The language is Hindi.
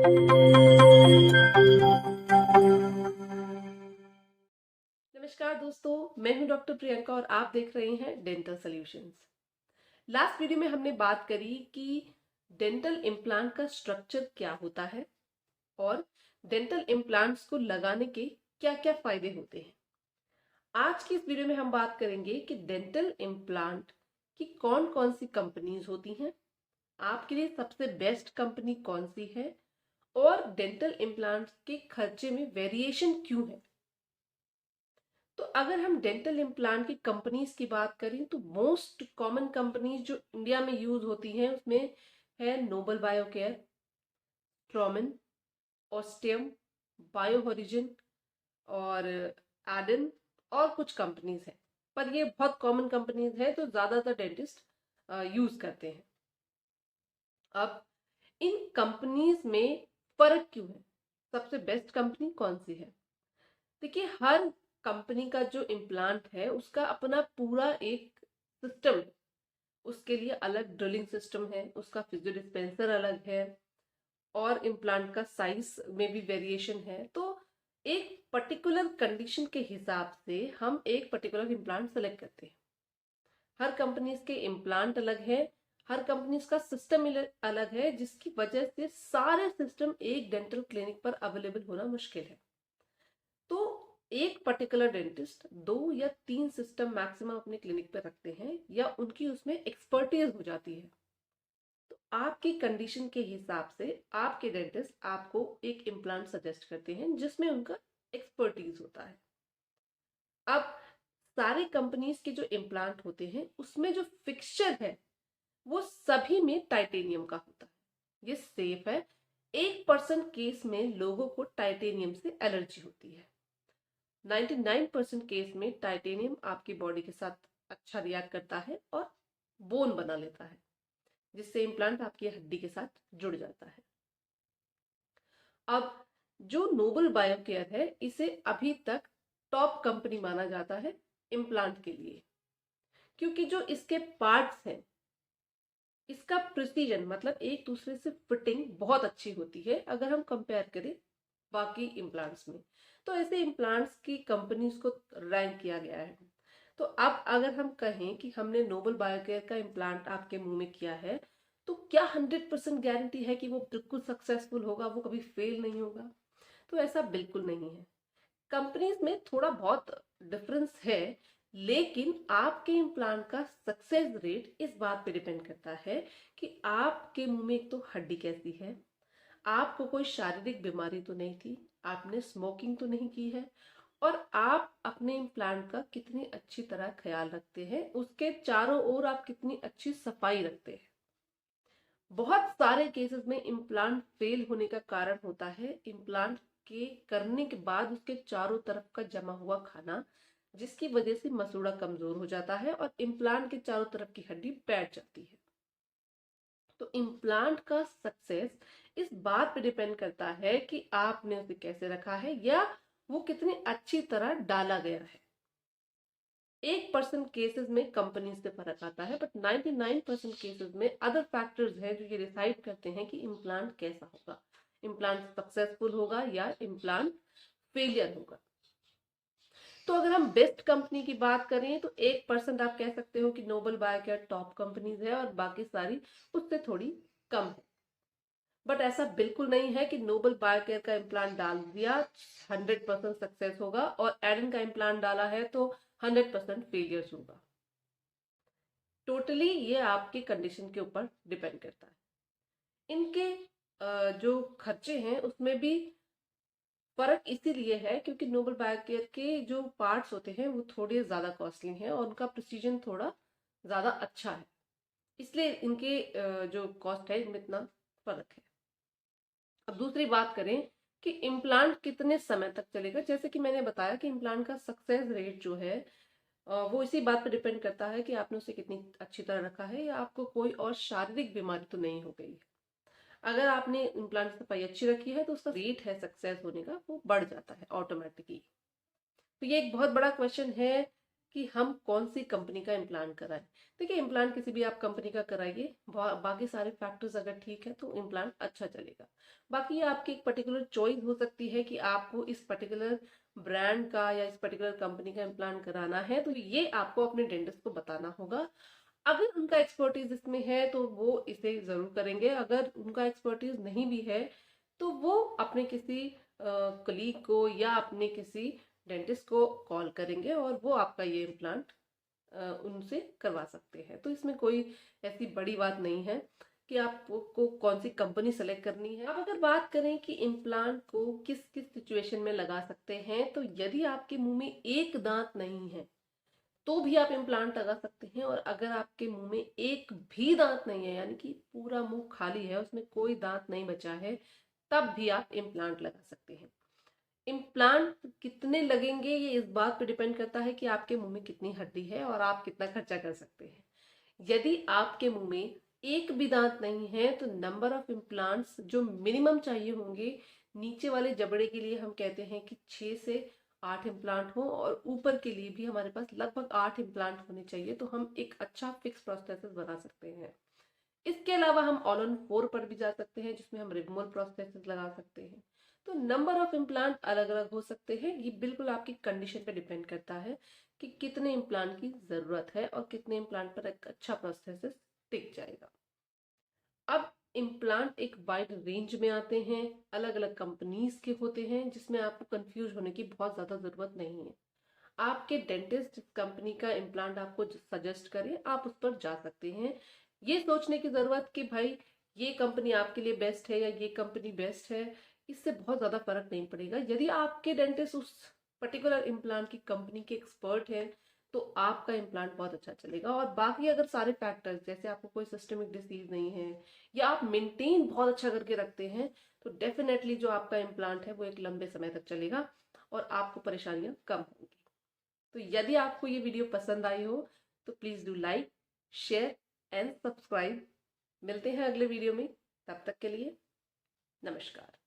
नमस्कार दोस्तों, मैं हूं डॉक्टर प्रियंका और आप देख रहे हैं डेंटल सॉल्यूशंस। लास्ट वीडियो में हमने बात करी कि डेंटल इम्प्लांट का स्ट्रक्चर क्या होता है और डेंटल इम्प्लांट्स को लगाने के क्या-क्या फायदे होते हैं। आज की इस वीडियो में हम बात करेंगे कि डेंटल इम्प्लांट की कौन-कौन सी कंपनीज होती हैं, आपके लिए सबसे बेस्ट कंपनी कौन सी है और डेंटल इम्प्लांट्स के खर्चे में वेरिएशन क्यों है। तो अगर हम डेंटल इम्प्लांट की कंपनीज की बात करें तो मोस्ट कॉमन कंपनीज जो इंडिया में यूज होती हैं उसमें है नोबल बायोकेयर, ट्रॉमिन, ऑस्टियम, बायो हॉरिजन और एडन और कुछ कंपनीज हैं। पर ये बहुत कॉमन कंपनीज है तो ज्यादातर डेंटिस्ट यूज करते हैं। अब इन कंपनीज में फर्क क्यों है, सबसे बेस्ट कंपनी कौन सी है। देखिए, हर कंपनी का जो इम्प्लांट है उसका अपना पूरा एक सिस्टम है। उसके लिए अलग ड्रिलिंग सिस्टम है, उसका फिजियो डिस्पेंसर अलग है और इम्प्लांट का साइज में भी वेरिएशन है। तो एक पर्टिकुलर कंडीशन के हिसाब से हम एक पर्टिकुलर इम्प्लांट सेलेक्ट करते हैं। हर कंपनीज के इम्प्लांट अलग है, हर कंपनीज का सिस्टम अलग है, जिसकी वजह से सारे सिस्टम एक डेंटल क्लिनिक पर अवेलेबल होना मुश्किल है। तो एक पर्टिकुलर डेंटिस्ट 2 या 3 सिस्टम मैक्सिमम अपने क्लिनिक पे रखते हैं या उनकी उसमें एक्सपर्टीज हो जाती है। तो आपकी कंडीशन के हिसाब से आपके डेंटिस्ट आपको एक इम्प्लांट सजेस्ट करते हैं जिसमें उनका एक्सपर्टीज होता है। अब सारे कंपनीज के जो इम्प्लांट होते हैं उसमें जो फिक्सचर है वो सभी में टाइटेनियम का होता है। ये सेफ है। 1% केस में लोगों को टाइटेनियम से एलर्जी होती है। 99% केस में टाइटेनियम आपकी बॉडी के साथ अच्छा रिएक्ट करता है और बोन बना लेता है, जिससे इम्प्लांट आपकी हड्डी के साथ जुड़ जाता है। अब जो नोबल बायोकेयर है इसे अभी तक टॉप कंपनी माना जाता है इम्प्लांट के लिए, क्योंकि जो इसके पार्ट्स हैं इसका प्रिसीजन मतलब एक दूसरे से फिटिंग बहुत अच्छी होती है अगर हम कंपेयर करें बाकी इम्प्लांट्स में। तो ऐसे इम्प्लांट्स की कंपनीज को रैंक किया गया है। तो अब अगर हम कहें कि हमने नोबल बायोकेयर का इम्प्लांट आपके मुंह में किया है तो क्या 100% गारंटी है कि वो बिल्कुल सक्सेसफुल होगा, वो कभी फेल नहीं होगा? तो ऐसा बिल्कुल नहीं है। कंपनीज में थोड़ा बहुत डिफरेंस है, लेकिन आपके इम्प्लांट का सक्सेस रेट इस बात पे डिपेंड करता है कि आपके मुंह में एक तो हड्डी कैसी है, आपको कोई शारीरिक बीमारी तो नहीं थी, आपने स्मोकिंग तो नहीं की है और आप अपने इम्प्लांट का कितनी अच्छी तरह ख्याल रखते हैं, उसके चारों ओर आप कितनी अच्छी सफाई रखते हैं। बहुत सारे केसेस में इम्प्लांट फेल होने का कारण होता है इम्प्लांट के करने के बाद उसके चारों तरफ का जमा हुआ खाना, जिसकी वजह से मसूड़ा कमजोर हो जाता है और इम्प्लांट के चारों तरफ की हड्डी बैठ जाती है। तो इम्प्लांट का सक्सेस इस बात पे डिपेंड करता है कि आपने उसे कैसे रखा है या वो कितनी अच्छी तरह डाला गया है। 1% केसेस में कंपनी से फर्क आता है, बट 99% केसेस में अदर फैक्टर्स हैं जो ये डिसाइड करते हैं कि इम्प्लांट कैसा होगा, इम्प्लांट सक्सेसफुल होगा या इम्प्लांट फेलियर होगा। तो अगर हम बेस्ट कंपनी की बात करें तो 1% आप कह सकते हो कि नोबल बायोकेयर टॉप कंपनीज है और बाकी सारी उससे थोड़ी कम है। बट ऐसा बिल्कुल नहीं है कि नोबल बायोकेयर का इम्प्लांट डाल दिया 100% सक्सेस होगा और एडन का इम्प्लांट डाला है तो 100% फेलियर होगा। टोटली ये आपके कंडीशन के ऊपर डिपेंड करता है। इनके जो खर्चे हैं उसमें भी फर्क इसीलिए है क्योंकि नोबल बायोकेयर के जो पार्ट्स होते हैं वो थोड़े ज्यादा कॉस्टली हैं और उनका प्रिसीजन थोड़ा ज्यादा अच्छा है, इसलिए इनके जो कॉस्ट है इनमें इतना फर्क है। अब दूसरी बात करें कि इम्प्लांट कितने समय तक चलेगा, जैसे कि मैंने बताया कि इम्प्लांट का सक्सेस रेट जो है वो इसी बात पर डिपेंड करता है कि आपने उसे कितनी अच्छी तरह रखा है या आपको कोई और शारीरिक बीमारी तो नहीं हो गई है। अगर आपने इम्प्लांट की सफाई अच्छी रखी है तो उसका रेट है सक्सेस होने का वो बढ़ जाता है ऑटोमेटिकली। तो ये एक बहुत बड़ा क्वेश्चन है कि हम कौन सी कंपनी का इम्प्लांट कराएं। देखिए, इम्प्लांट किसी भी आप कंपनी का कराइए, बाकी सारे फैक्टर्स अगर ठीक है तो इम्प्लांट अच्छा चलेगा। बाकी ये आपकी एक पर्टिकुलर चॉइस हो सकती है कि आपको इस पर्टिकुलर ब्रांड का या इस पर्टिकुलर कंपनी का इम्प्लांट कराना है, तो ये आपको अपने डेंटिस्ट को बताना होगा। अगर उनका एक्सपर्टीज इसमें है तो वो इसे जरूर करेंगे, अगर उनका एक्सपर्टीज नहीं भी है तो वो अपने किसी कलीग को या अपने किसी डेंटिस्ट को कॉल करेंगे और वो आपका ये इम्प्लांट उनसे करवा सकते हैं। तो इसमें कोई ऐसी बड़ी बात नहीं है कि आपको कौन सी कंपनी सेलेक्ट करनी है। अब अगर बात करें कि इम्प्लांट को किस किस सिचुएशन में लगा सकते हैं, तो यदि आपके मुंह में एक दांत नहीं है तो भी आप इम्प्लांट लगा सकते हैं, और अगर आपके मुंह में एक भी दांत नहीं है, यानी कि पूरा मुंह खाली है, उसमें कोई दांत नहीं बचा है, तब भी आप इम्प्लांट लगा सकते हैं। इम्प्लांट कितने लगेंगे ये इस बात पर डिपेंड करता है कि आपके मुंह में कितनी हड्डी है और आप कितना खर्चा कर सकते हैं। यदि आपके मुंह में एक भी दांत नहीं है तो नंबर ऑफ इम्प्लांट्स जो मिनिमम चाहिए होंगे, नीचे वाले जबड़े के लिए हम कहते हैं कि 6 से 8 इम्प्लांट हो, और ऊपर के लिए भी हमारे पास लगभग 8 इम्प्लांट होने चाहिए, तो हम एक अच्छा फिक्स प्रोस्थेसिस बना सकते हैं। इसके अलावा हम ऑल ऑन 4 पर भी जा सकते हैं, जिसमें हम रिमूवल प्रोस्थेसिस लगा सकते हैं। तो नंबर ऑफ इम्प्लांट अलग अलग हो सकते हैं, ये बिल्कुल आपकी कंडीशन पे डिपेंड करता है कि कितने इम्प्लांट की जरूरत है और कितने इम्प्लांट पर एक अच्छा प्रोस्थेसिस टिक जाएगा। अब इम्प्लांट एक वाइड रेंज में आते हैं, अलग अलग कंपनीज के होते हैं, जिसमें आपको कंफ्यूज होने की बहुत ज्यादा जरूरत नहीं है। आपके डेंटिस्ट जिस कंपनी का इम्प्लांट आपको सजेस्ट करे आप उस पर जा सकते हैं। ये सोचने की जरूरत कि भाई ये कंपनी आपके लिए बेस्ट है या ये कंपनी बेस्ट है, इससे बहुत ज्यादा फर्क नहीं पड़ेगा। यदि आपके डेंटिस्ट उस पर्टिकुलर इम्प्लांट की कंपनी के एक्सपर्ट है तो आपका इम्प्लांट बहुत अच्छा चलेगा। और बाकी अगर सारे फैक्टर्स, जैसे आपको कोई सिस्टमिक डिसीज नहीं है या आप मेंटेन बहुत अच्छा करके रखते हैं, तो डेफिनेटली जो आपका इम्प्लांट है वो एक लंबे समय तक चलेगा और आपको परेशानियां कम होंगी। तो यदि आपको ये वीडियो पसंद आई हो तो please do like, share and subscribe. मिलते हैं अगले वीडियो में, तब तक के लिए नमस्कार।